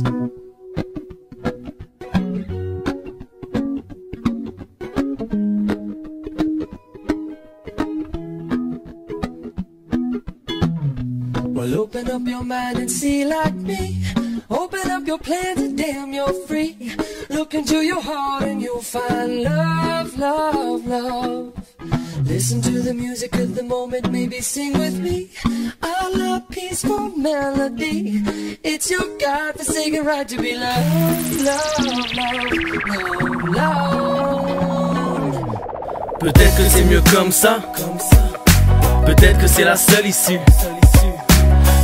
Well, open up your mind and see like me. Open up your plans and damn, you're free. Look into your heart and you'll find love, love, love. Listen to the music of the moment, maybe sing with me. I love peaceful melody. It's your God-forsaken right to be loved, loved, loved, loved, loved. Peut-être que c'est mieux comme ça. Peut-être que c'est la seule issue.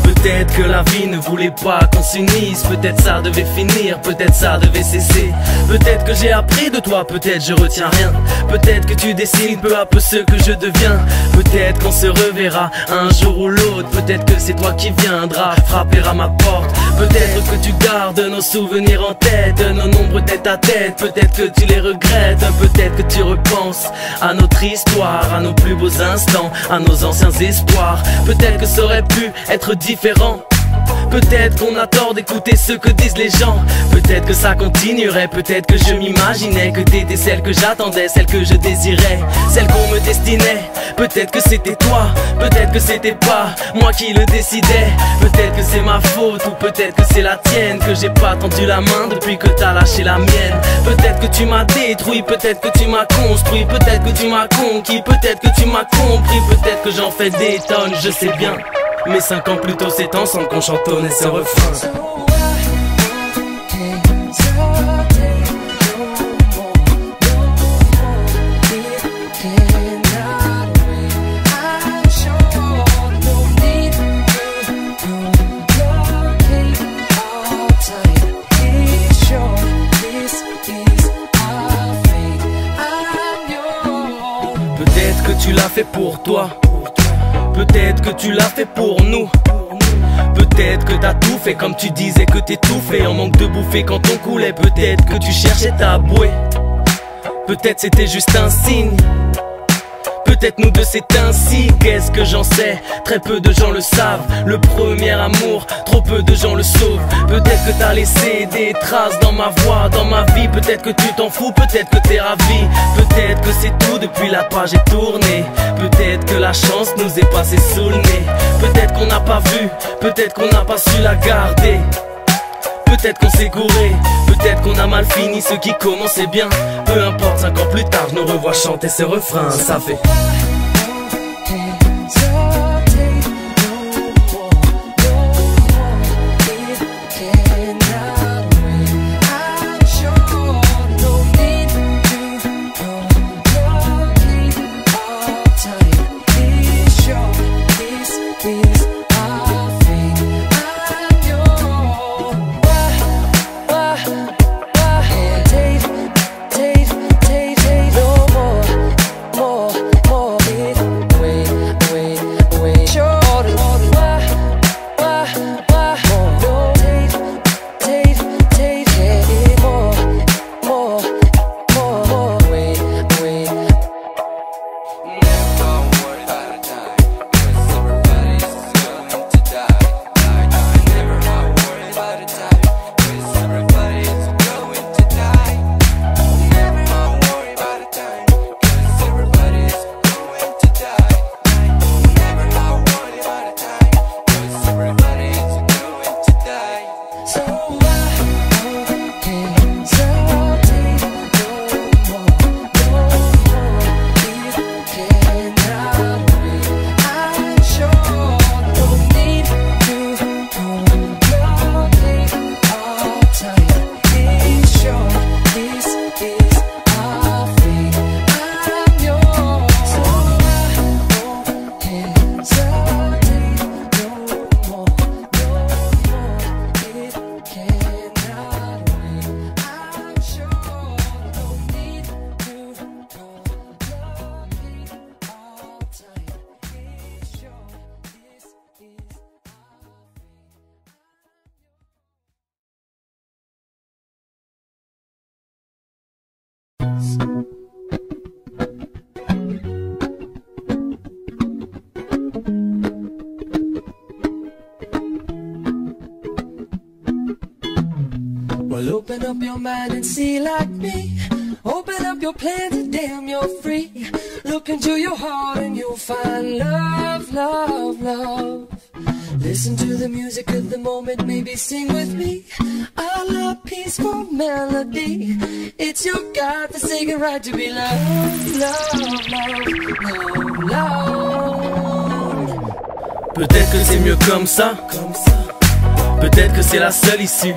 Peut-être que la vie ne voulait pas qu'on s'unisse. Peut-être ça devait finir, peut-être ça devait cesser. Peut-être que j'ai appris de toi, peut-être je retiens rien. Peut-être que tu dessines peu à peu ce que je deviens. Peut-être qu'on se reverra un jour ou l'autre. Peut-être que c'est toi qui viendras frapper à ma porte. Peut-être que tu gardes nos souvenirs en tête, nos nombres tête à tête. Peut-être que tu les regrettes, peut-être que tu repenses à notre histoire, à nos plus beaux instants, à nos anciens espoirs. Peut-être que ça aurait pu être différent. Peut-être qu'on a tort d'écouter ce que disent les gens. Peut-être que ça continuerait, peut-être que je m'imaginais que t'étais celle que j'attendais, celle que je désirais, celle qu'on me destinait. Peut-être que c'était toi, peut-être que c'était pas moi qui le décidais. Peut-être que c'est ma faute ou peut-être que c'est la tienne, que j'ai pas tendu la main depuis que t'as lâché la mienne. Peut-être que tu m'as détruit, peut-être que tu m'as construit, peut-être que tu m'as conquis, peut-être que tu m'as compris, peut-être que j'en fais des tonnes, je sais bien. Mais 5 ans plus tôt c'est ensemble qu'on chantonnait ce refrain. Peut-être que tu l'as fait pour toi. Peut-être que tu l'as fait pour nous. Peut-être que t'as tout fait comme tu disais que t'étouffais en manque de bouffer quand on coulait. Peut-être que tu cherchais ta bouée. Peut-être c'était juste un signe. Peut-être nous deux c'est ainsi, qu'est-ce que j'en sais? Très peu de gens le savent, le premier amour, trop peu de gens le sauvent. Peut-être que t'as laissé des traces dans ma voix, dans ma vie. Peut-être que tu t'en fous, peut-être que t'es ravi. Peut-être que c'est tout, depuis la page est tournée. Peut-être que la chance nous est passée sous le nez. Peut-être qu'on n'a pas vu, peut-être qu'on n'a pas su la garder. Peut-être qu'on s'est gouré, peut-être qu'on a mal fini ce qui commençait bien. Peu importe, 5 ans plus tard, je nous revois chanter ce refrain. Ça fait Well, open up your mind and see like me. Open up your plans and damn, you're free. Look into your heart and you'll find love, love, love. Listen to the music of the moment, maybe sing with me. I love peaceful melody. It's your God-forsaken right to be loved, love, love, love, love. Peut-être que c'est mieux comme ça. Peut-être que c'est la seule issue.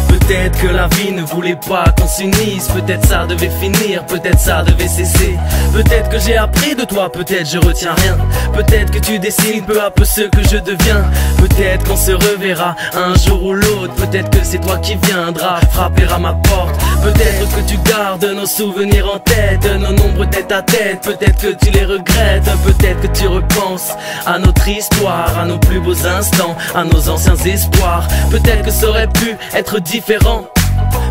Peut-être que la vie ne voulait pas qu'on s'unisse. Peut-être ça devait finir, peut-être ça devait cesser. Peut-être que j'ai appris de toi, peut-être je retiens rien. Peut-être que tu dessines peu à peu ce que je deviens. Peut-être qu'on se reverra un jour ou l'autre. Peut-être que c'est toi qui viendras frapper à ma porte. Peut-être que tu gardes nos souvenirs en tête, nos nombres tête à tête. Peut-être que tu les regrettes. Peut-être que tu repenses à notre histoire, à nos plus beaux instants, à nos anciens espoirs. Peut-être que ça aurait pu être différent.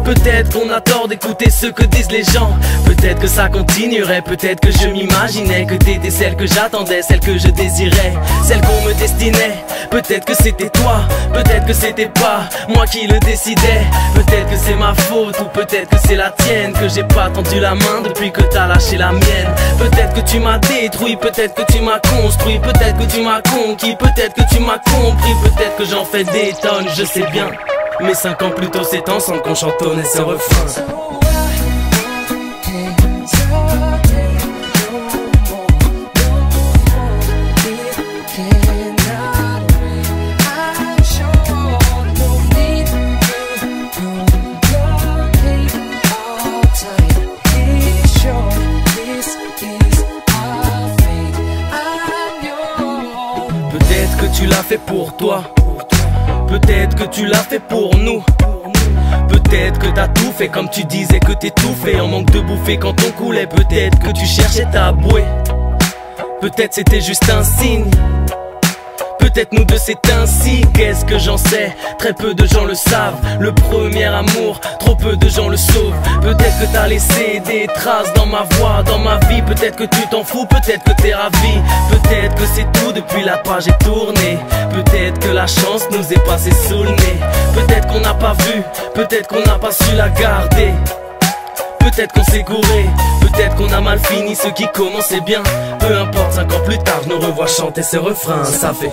Peut-être qu'on a tort d'écouter ce que disent les gens. Peut-être que ça continuerait, peut-être que je m'imaginais que t'étais celle que j'attendais, celle que je désirais, celle qu'on me destinait. Peut-être que c'était toi, peut-être que c'était pas moi qui le décidais. Peut-être que c'est ma faute ou peut-être que c'est la tienne, que j'ai pas tendu la main depuis que t'as lâché la mienne. Peut-être que tu m'as détruit, peut-être que tu m'as construit, peut-être que tu m'as conquis, peut-être que tu m'as compris, peut-être que j'en fais des tonnes, je sais bien. Mais 5 ans plus tôt c'est ensemble qu'on chantonnait ce refrain. Peut-être que tu l'as fait pour toi. Peut-être que tu l'as fait pour nous. Peut-être que t'as tout fait comme tu disais que t'étouffais en manque de bouffer quand on coulait. Peut-être que tu cherchais ta bouée. Peut-être c'était juste un signe. Peut-être nous deux c'est ainsi, qu'est-ce que j'en sais? Très peu de gens le savent, le premier amour, trop peu de gens le sauvent. Peut-être que t'as laissé des traces dans ma voix, dans ma vie. Peut-être que tu t'en fous, peut-être que t'es ravi. Peut-être que c'est tout depuis la page est tournée. Peut-être que la chance nous est passée sous le nez. Peut-être qu'on n'a pas vu, peut-être qu'on n'a pas su la garder. Peut-être qu'on s'est gouré, peut-être qu'on a mal fini ce qui commençait bien. Peu importe, 5 ans plus tard, je nous revois chanter ce refrain, ça fait...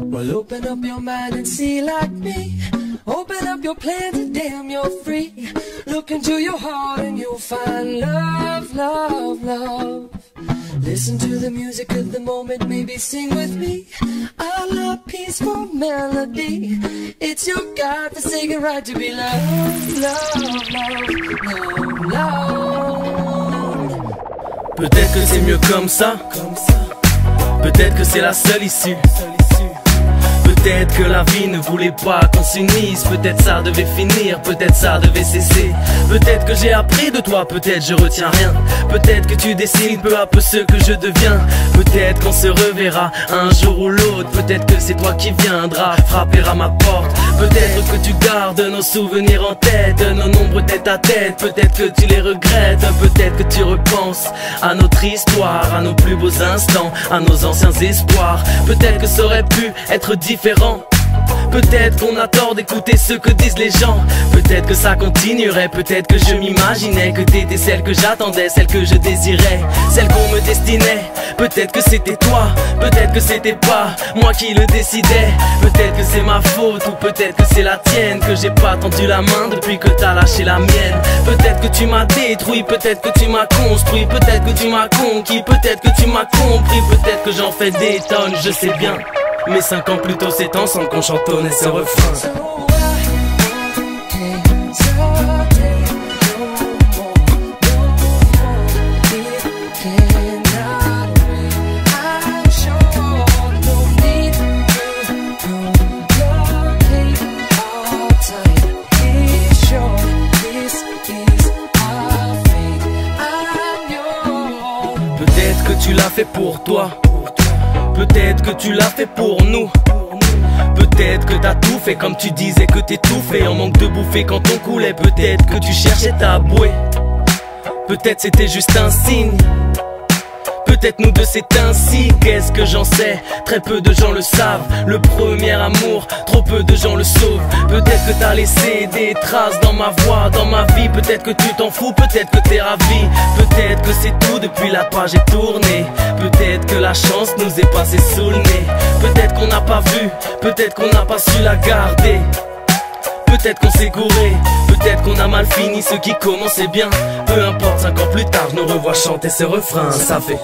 Well, open up your mind and see like me. Open up your plans and damn, you're free. Look into your heart and you'll find love, love, love. Listen to the music of the moment, maybe sing with me. I love peaceful melody. It's your God-forsaken right to be loved, loved, loved, loved, loved. Peut-être que c'est mieux comme ça. Peut-être que c'est la seule issue. Peut-être que la vie ne voulait pas qu'on s'unisse. Peut-être ça devait finir, peut-être ça devait cesser. Peut-être que j'ai appris de toi, peut-être je retiens rien. Peut-être que tu dessines peu à peu ce que je deviens. Peut-être qu'on se reverra un jour ou l'autre. Peut-être que c'est toi qui viendras frapper à ma porte. Peut-être que tu gardes nos souvenirs en tête, nos nombres tête à tête. Peut-être que tu les regrettes. Peut-être que tu repenses à notre histoire, à nos plus beaux instants, à nos anciens espoirs. Peut-être que ça aurait pu être différent. Peut-être qu'on a tort d'écouter ce que disent les gens. Peut-être que ça continuerait, peut-être que je m'imaginais que t'étais celle que j'attendais, celle que je désirais, celle qu'on me destinait. Peut-être que c'était toi, peut-être que c'était pas moi qui le décidais. Peut-être que c'est ma faute ou peut-être que c'est la tienne, que j'ai pas tendu la main depuis que t'as lâché la mienne. Peut-être que tu m'as détruit, peut-être que tu m'as construit, peut-être que tu m'as conquis, peut-être que tu m'as compris. Peut-être que j'en fais des tonnes, je sais bien. Mais 5 ans plus tôt c'est ensemble qu'on chantonnait ce refrain. Peut-être que tu l'as fait pour toi. Peut-être que tu l'as fait pour nous. Peut-être que t'as tout fait comme tu disais que t'étouffais en manque de bouffer quand on coulait. Peut-être que tu cherchais ta bouée. Peut-être c'était juste un signe. Peut-être nous deux c'est ainsi, qu'est-ce que j'en sais? Très peu de gens le savent, le premier amour, trop peu de gens le sauvent. Peut-être que t'as laissé des traces dans ma voix, dans ma vie. Peut-être que tu t'en fous, peut-être que t'es ravi. Peut-être que c'est tout depuis la page est tournée. Peut-être que la chance nous est passée sous le nez. Peut-être qu'on n'a pas vu, peut-être qu'on n'a pas su la garder. Peut-être qu'on s'est gouré, peut-être qu'on a mal fini ce qui commençait bien. Peu importe, 5 ans plus tard, je nous revois chanter ce refrain, ça fait.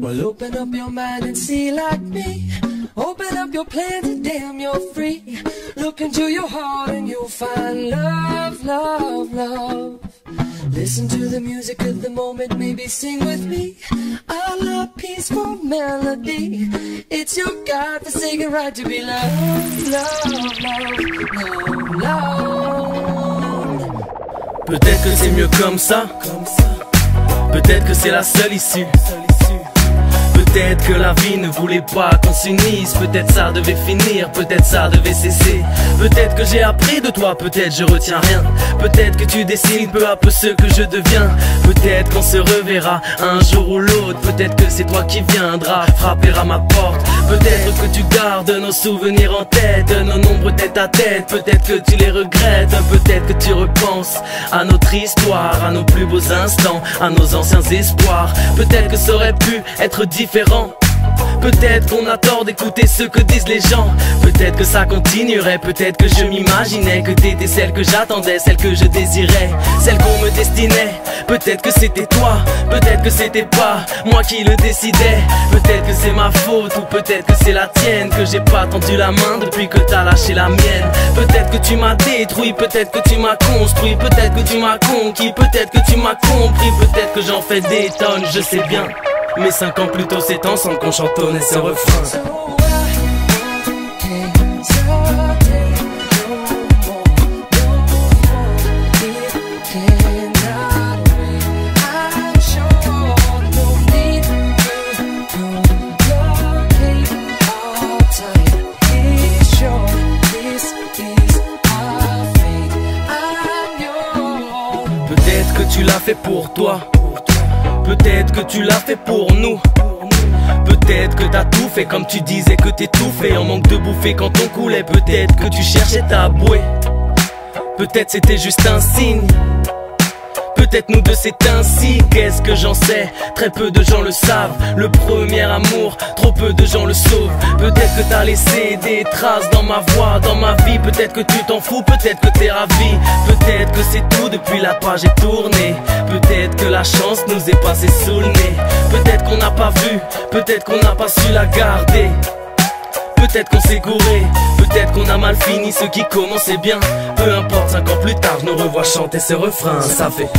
Well, open up your mind and see like me. Open up your plans and damn, you're free. Look into your heart and you'll find love, love, love. Listen Listen to the music of the moment, maybe sing with me. I love peaceful melody. It's your God-forsaken right to be loved, loved, loved, loved. Peut-être que c'est mieux comme ça. Peut-être que c'est la seule issue. Peut-être que la vie ne voulait pas qu'on s'unisse. Peut-être ça devait finir, peut-être ça devait cesser. Peut-être que j'ai appris de toi, peut-être je retiens rien. Peut-être que tu dessines peu à peu ce que je deviens. Peut-être qu'on se reverra un jour ou l'autre. Peut-être que c'est toi qui viendras frapper à ma porte. Peut-être que tu gardes nos souvenirs en tête, nos nombres tête à tête. Peut-être que tu les regrettes, peut-être que tu repenses à notre histoire, à nos plus beaux instants, à nos anciens espoirs. Peut-être que ça aurait pu être différent. Peut-être qu'on a tort d'écouter ce que disent les gens. Peut-être que ça continuerait, peut-être que je m'imaginais que t'étais celle que j'attendais, celle que je désirais, celle qu'on me destinait. Peut-être que c'était toi, peut-être que c'était pas moi qui le décidais. Peut-être que c'est ma faute ou peut-être que c'est la tienne, que j'ai pas tendu la main depuis que t'as lâché la mienne. Peut-être que tu m'as détruit, peut-être que tu m'as construit, peut-être que tu m'as conquis, peut-être que tu m'as compris, peut-être que j'en fais des tonnes, je sais bien. Mais 5 ans plus tôt c'est ensemble qu'on chantonnait ce refrain. Peut-être que tu l'as fait pour toi. Peut-être que tu l'as fait pour nous. Peut-être que t'as tout fait comme tu disais que t'étouffais en manque de bouffer quand on coulait. Peut-être que tu cherchais ta bouée. Peut-être c'était juste un signe. Peut-être nous deux c'est ainsi, qu'est-ce que j'en sais? Très peu de gens le savent, le premier amour, trop peu de gens le sauvent. Peut-être que t'as laissé des traces dans ma voix, dans ma vie. Peut-être que tu t'en fous, peut-être que t'es ravi. Peut-être que c'est tout depuis la page est tournée. Peut-être que la chance nous est passée sous le nez. Peut-être qu'on n'a pas vu, peut-être qu'on n'a pas su la garder. Peut-être qu'on s'est gouré, peut-être qu'on a mal fini ce qui commençait bien. Peu importe, 5 ans plus tard, je nous revois chanter ce refrain, ça fait.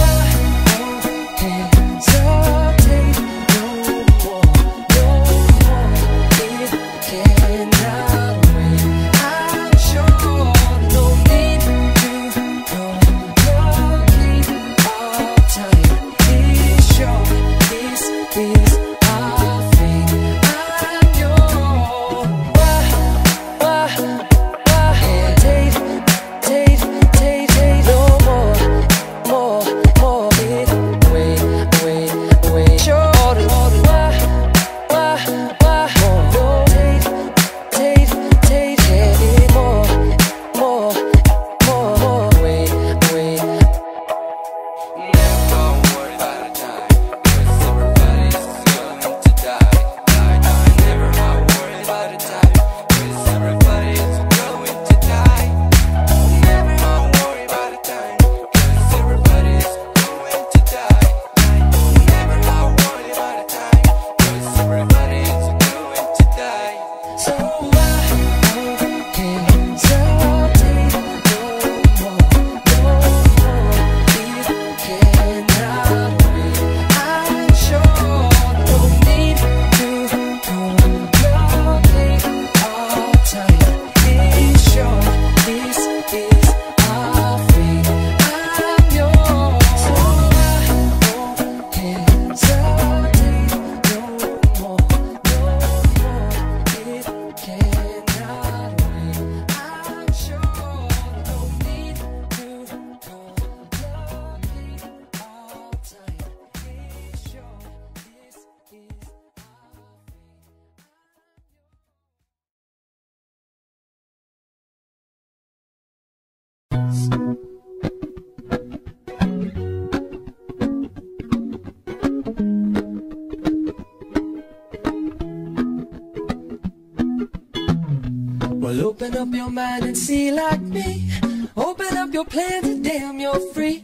Well, open up your mind and see like me. Open up your plans and damn, you're free.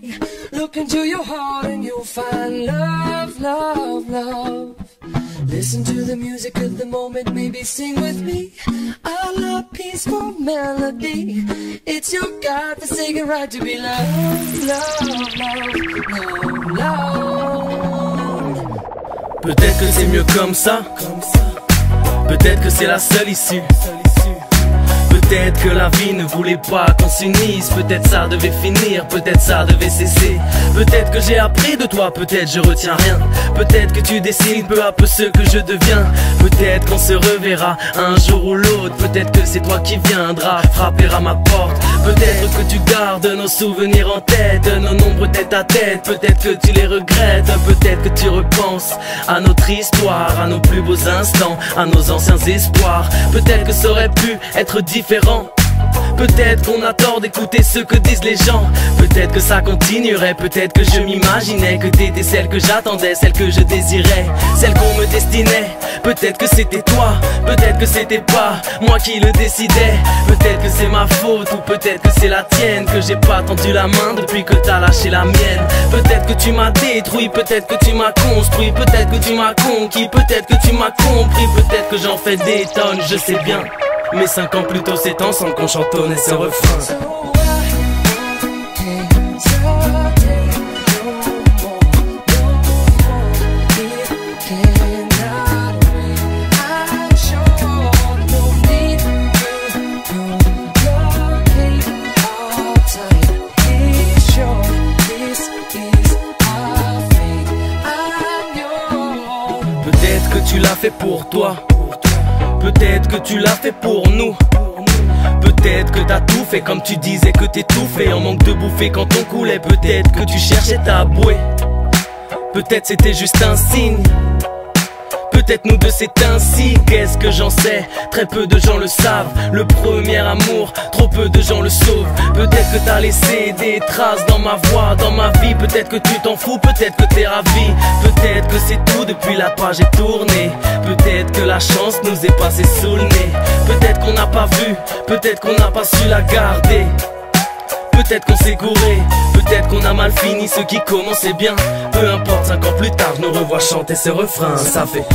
Look into your heart and you'll find love, love, love. Listen to the music of the moment, maybe sing with me. I love peaceful melody. It's your God-forsaken right to be loved, loved, loved, loved, loved. Peut-être que c'est mieux comme ça. Peut-être que c'est la seule issue. Peut-être que la vie ne voulait pas qu'on s'unisse. Peut-être ça devait finir, peut-être ça devait cesser. Peut-être que j'ai appris de toi, peut-être je retiens rien. Peut-être que tu décides peu à peu ce que je deviens. Peut-être qu'on se reverra un jour ou l'autre. Peut-être que c'est toi qui viendras frapper à ma porte. Peut-être que tu gardes nos souvenirs en tête, nos nombres tête à tête. Peut-être que tu les regrettes. Peut-être que tu repenses à notre histoire, à nos plus beaux instants, à nos anciens espoirs. Peut-être que ça aurait pu être différent. Peut-être qu'on a tort d'écouter ce que disent les gens. Peut-être que ça continuerait, peut-être que je m'imaginais que t'étais celle que j'attendais, celle que je désirais, celle qu'on me destinait. Peut-être que c'était toi, peut-être que c'était pas moi qui le décidais. Peut-être que c'est ma faute ou peut-être que c'est la tienne, que j'ai pas tendu la main depuis que t'as lâché la mienne. Peut-être que tu m'as détruit, peut-être que tu m'as construit, peut-être que tu m'as conquis, peut-être que tu m'as compris, peut-être que j'en fais des tonnes, je sais bien. Mais 5 ans plus tôt c'est ensemble qu'on chantonnait ce refrain. Peut-être que tu l'as fait pour toi. Peut-être que tu l'as fait pour nous. Peut-être que t'as tout fait comme tu disais que t'étouffais en manque de bouffer quand on coulait. Peut-être que tu cherchais ta bouée. Peut-être c'était juste un signe. Peut-être nous deux c'est ainsi, qu'est-ce que j'en sais? Très peu de gens le savent, le premier amour, trop peu de gens le sauvent. Peut-être que t'as laissé des traces dans ma voix, dans ma vie. Peut-être que tu t'en fous, peut-être que t'es ravi. Peut-être que c'est tout depuis la page est tournée. Peut-être que la chance nous est passée sous le nez. Peut-être qu'on n'a pas vu, peut-être qu'on n'a pas su la garder. Peut-être qu'on s'est gouré, peut-être qu'on a mal fini ce qui commençait bien. Peu importe, 5 ans plus tard, je nous revois chanter ce refrain, ça fait...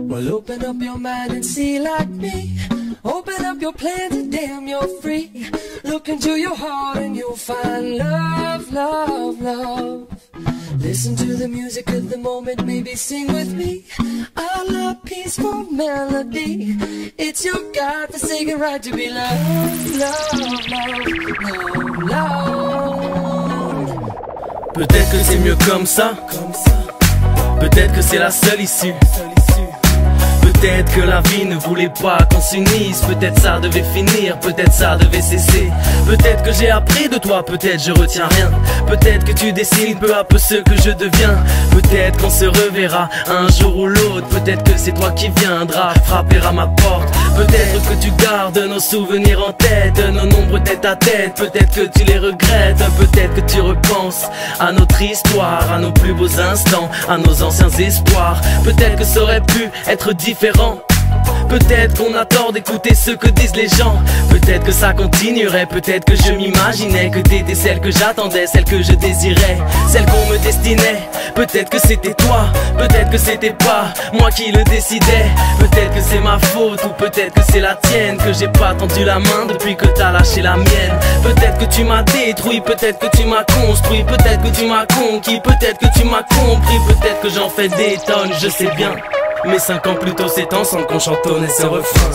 Well, open up your mind and see like me. Open up your plans and damn, you're free. Look into your heart and you'll find love, love, love. Listen to the music of the moment, maybe sing with me. I love peaceful melody. It's your God-forsaken right to be loved, loved, loved, loved, loved. Peut-être que c'est mieux comme ça. Peut-être que c'est la seule issue. Peut-être que la vie ne voulait pas qu'on s'unisse. Peut-être ça devait finir, peut-être ça devait cesser. Peut-être que j'ai appris de toi, peut-être je retiens rien. Peut-être que tu décides peu à peu ce que je deviens. Peut-être qu'on se reverra un jour ou l'autre. Peut-être que c'est toi qui viendras frapper à ma porte. Peut-être que tu gardes nos souvenirs en tête, nos nombres tête à tête. Peut-être que tu les regrettes, peut-être que tu repenses à notre histoire, à nos plus beaux instants, à nos anciens espoirs. Peut-être que ça aurait pu être différent. Peut-être qu'on a tort d'écouter ce que disent les gens. Peut-être que ça continuerait, peut-être que je m'imaginais que t'étais celle que j'attendais, celle que je désirais, celle qu'on me destinait. Peut-être que c'était toi, peut-être que c'était pas moi qui le décidais. Peut-être que c'est ma faute ou peut-être que c'est la tienne, que j'ai pas tendu la main depuis que t'as lâché la mienne. Peut-être que tu m'as détruit, peut-être que tu m'as construit, peut-être que tu m'as conquis, peut-être que tu m'as compris, peut-être que j'en fais des tonnes, je sais bien. Mais 5 ans plus tôt c'est ensemble qu'on chantonnait ce refrain.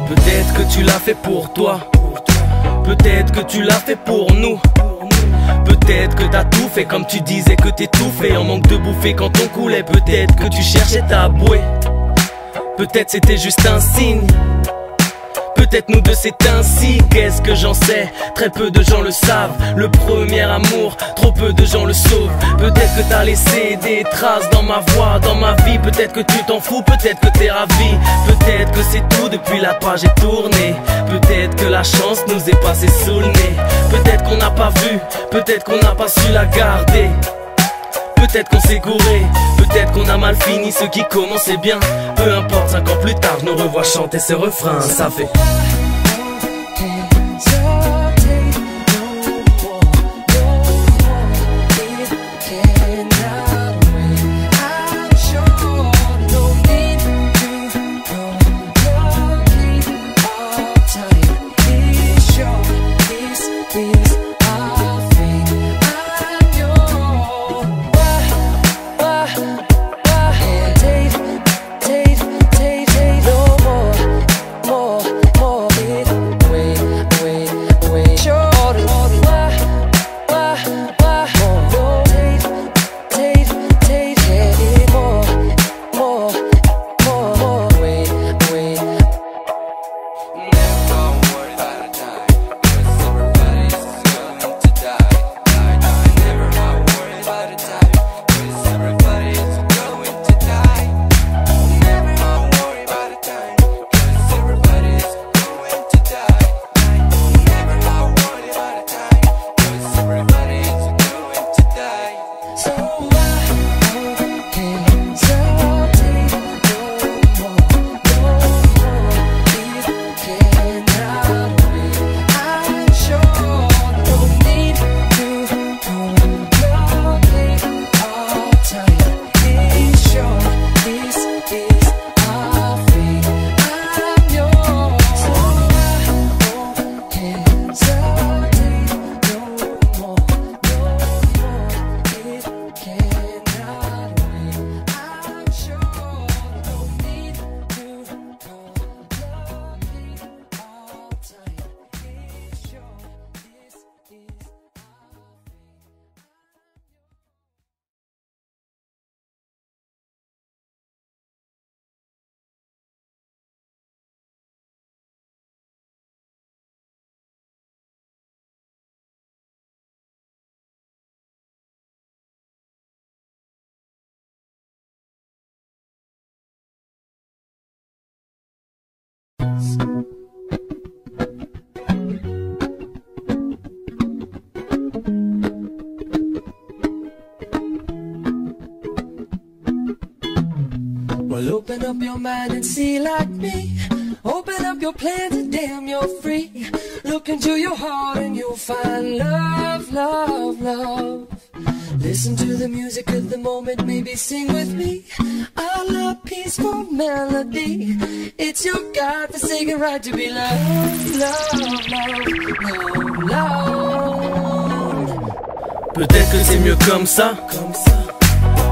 Peut-être que tu l'as fait pour toi. Peut-être que tu l'as fait pour nous. Peut-être que t'as tout fait comme tu disais que t'étouffais en manque de bouffer quand on coulait. Peut-être que tu cherchais ta bouée. Peut-être c'était juste un signe. Peut-être nous deux c'est ainsi, qu'est-ce que j'en sais? Très peu de gens le savent, le premier amour, trop peu de gens le sauvent. Peut-être que t'as laissé des traces dans ma voix, dans ma vie. Peut-être que tu t'en fous, peut-être que t'es ravi. Peut-être que c'est tout, depuis la page est tournée. Peut-être que la chance nous est passée sous le nez. Peut-être qu'on n'a pas vu, peut-être qu'on n'a pas su la garder. Peut-être qu'on s'est gouré, peut-être qu'on a mal fini ce qui commençait bien. Peu importe, 5 ans plus tard, je nous revois chanter ce refrain, ça fait... Well, open up your mind and see like me. Open up your your plans and damn you're free. Look into your heart and you'll find love, love, love. Listen to the music of the moment, maybe sing with me. I love peaceful melody. It's your God-forsaken right to be loved, love, love, love, love. Peut-être que c'est mieux comme ça.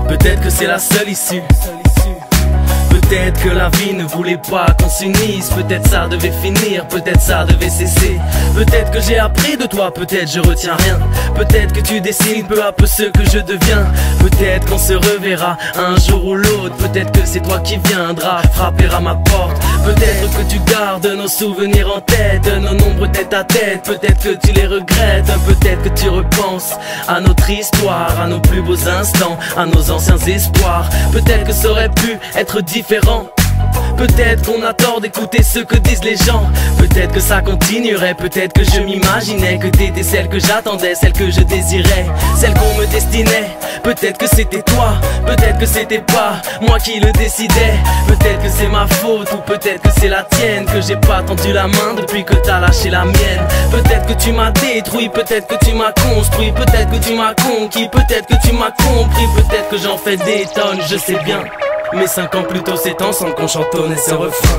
Peut-être que c'est la seule issue. Peut-être que la vie ne voulait pas qu'on s'unisse. Peut-être ça devait finir, peut-être ça devait cesser. Peut-être que j'ai appris de toi, peut-être je retiens rien. Peut-être que tu décides peu à peu ce que je deviens. Peut-être qu'on se reverra un jour ou l'autre. Peut-être que c'est toi qui viendras frapper à ma porte. Peut-être que tu gardes nos souvenirs en tête, nos nombres tête à tête. Peut-être que tu les regrettes, peut-être que tu repenses à notre histoire, à nos plus beaux instants, à nos anciens espoirs. Peut-être que ça aurait pu être différent. Peut-être qu'on a tort d'écouter ce que disent les gens. Peut-être que ça continuerait, peut-être que je m'imaginais que t'étais celle que j'attendais, celle que je désirais, celle qu'on me destinait. Peut-être que c'était toi, peut-être que c'était pas moi qui le décidais. Peut-être que c'est ma faute ou peut-être que c'est la tienne, que j'ai pas tendu la main depuis que t'as lâché la mienne. Peut-être que tu m'as détruit, peut-être que tu m'as construit, peut-être que tu m'as conquis, peut-être que tu m'as compris, peut-être que j'en fais des tonnes, je sais bien. Mais 5 ans plus tôt c'est ensemble qu'on chantonnait ce refrain.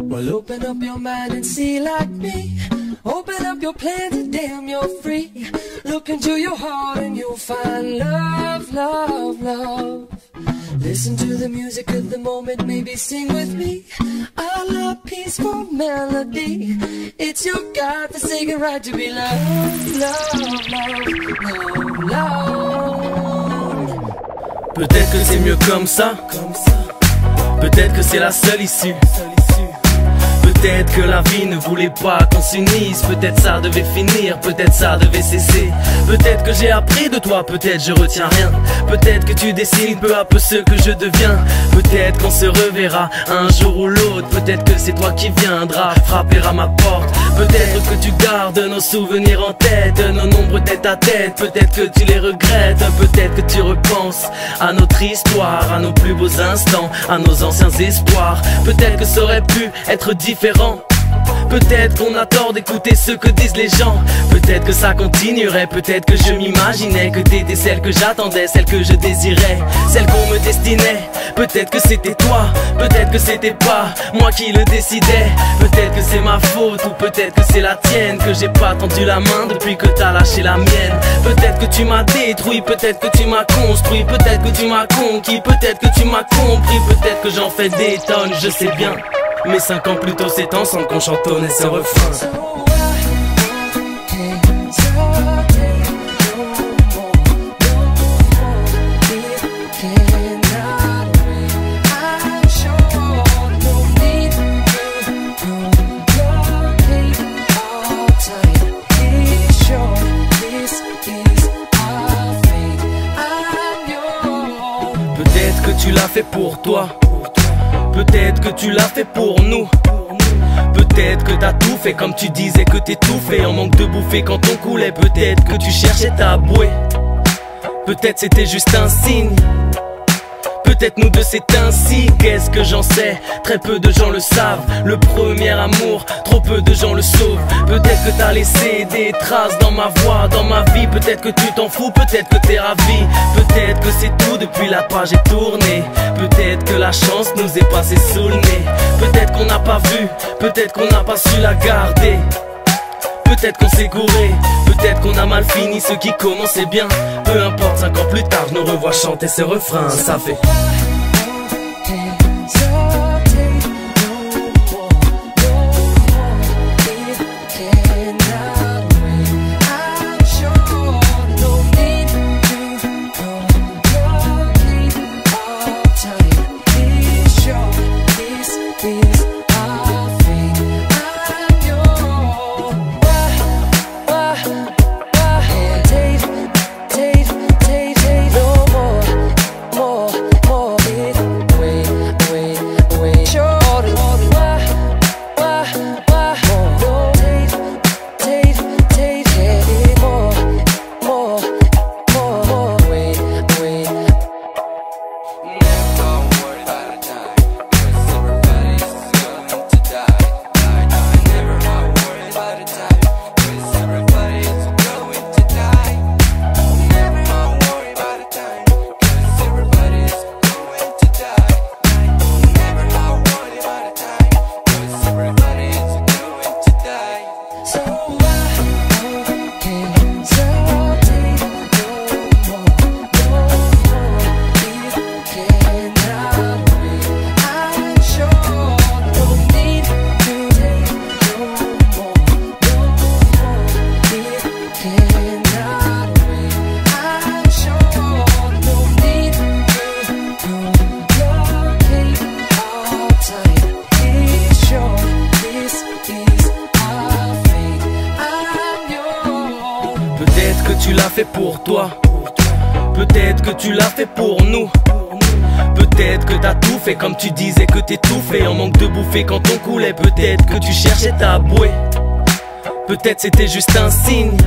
Well, open up your mind and see like me. Open up your plans and damn you're free. Look into your heart and you'll find love, love, love. Listen to the music of the moment, maybe sing with me. I love peaceful melody. It's your God-forsaken right to be loved, love, love, love, love. Peut-être que c'est mieux comme ça. Peut-être que c'est la seule issue. Peut-être que la vie ne voulait pas qu'on s'unisse. Peut-être ça devait finir, peut-être ça devait cesser. Peut-être que j'ai appris de toi, peut-être je retiens rien. Peut-être que tu décides peu à peu ce que je deviens. Peut-être qu'on se reverra un jour ou l'autre. Peut-être que c'est toi qui viendras frapper à ma porte. Peut-être que tu gardes nos souvenirs en tête, nos nombres tête à tête. Peut-être que tu les regrettes, peut-être que tu repenses à notre histoire, à nos plus beaux instants, à nos anciens espoirs. Peut-être que ça aurait pu être différent. Peut-être qu'on a tort d'écouter ce que disent les gens. Peut-être que ça continuerait, peut-être que je m'imaginais que t'étais celle que j'attendais, celle que je désirais, celle qu'on me destinait. Peut-être que c'était toi, peut-être que c'était pas moi qui le décidais. Peut-être que c'est ma faute ou peut-être que c'est la tienne, que j'ai pas tendu la main depuis que t'as lâché la mienne. Peut-être que tu m'as détruit, peut-être que tu m'as construit, peut-être que tu m'as conquis, peut-être que tu m'as compris, peut-être que j'en fais des tonnes, je sais bien. Mais 5 ans plus tôt c'est ensemble qu'on chantonnait ce refrain. Peut-être que tu l'as fait pour toi. Peut-être que tu l'as fait pour nous. Peut-être que t'as tout fait comme tu disais que t'étouffais en manque de bouffer quand on coulait. Peut-être que tu cherchais ta bouée. Peut-être c'était juste un signe. Peut-être nous deux c'est ainsi, qu'est-ce que j'en sais? Très peu de gens le savent, le premier amour, trop peu de gens le sauvent. Peut-être que t'as laissé des traces dans ma voix, dans ma vie. Peut-être que tu t'en fous, peut-être que t'es ravi. Peut-être que c'est tout depuis la page est tournée. Peut-être que la chance nous est passée sous le nez. Peut-être qu'on n'a pas vu, peut-être qu'on n'a pas su la garder. Peut-être qu'on s'est gouré, peut-être qu'on a mal fini ce qui commençait bien. Peu importe, 5 ans plus tard, je nous revois chanter ce refrain. Ça fait peut-être que tu l'as fait pour toi. Peut-être que tu l'as fait pour nous. Peut-être que t'as tout fait comme tu disais que t'étouffais en manque de bouffer quand on coulait. Peut-être que tu cherchais ta bouée. Peut-être c'était juste un signe.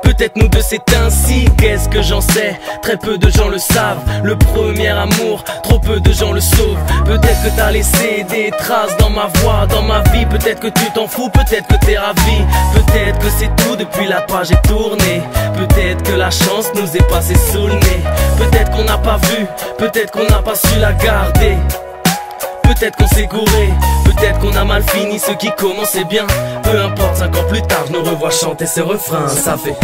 Peut-être nous deux c'est ainsi, qu'est-ce que j'en sais? Très peu de gens le savent, le premier amour, trop peu de gens le sauvent. Peut-être que t'as laissé des traces dans ma voix, dans ma vie. Peut-être que tu t'en fous, peut-être que t'es ravi. Peut-être que c'est tout depuis la page est tournée. Peut-être que la chance nous est passée sous le nez. Peut-être qu'on n'a pas vu, peut-être qu'on n'a pas su la garder. Peut-être qu'on s'est gouré, peut-être qu'on a mal fini ce qui commençait bien. Peu importe, 5 ans plus tard, je nous revois chanter ce refrain. Ça fait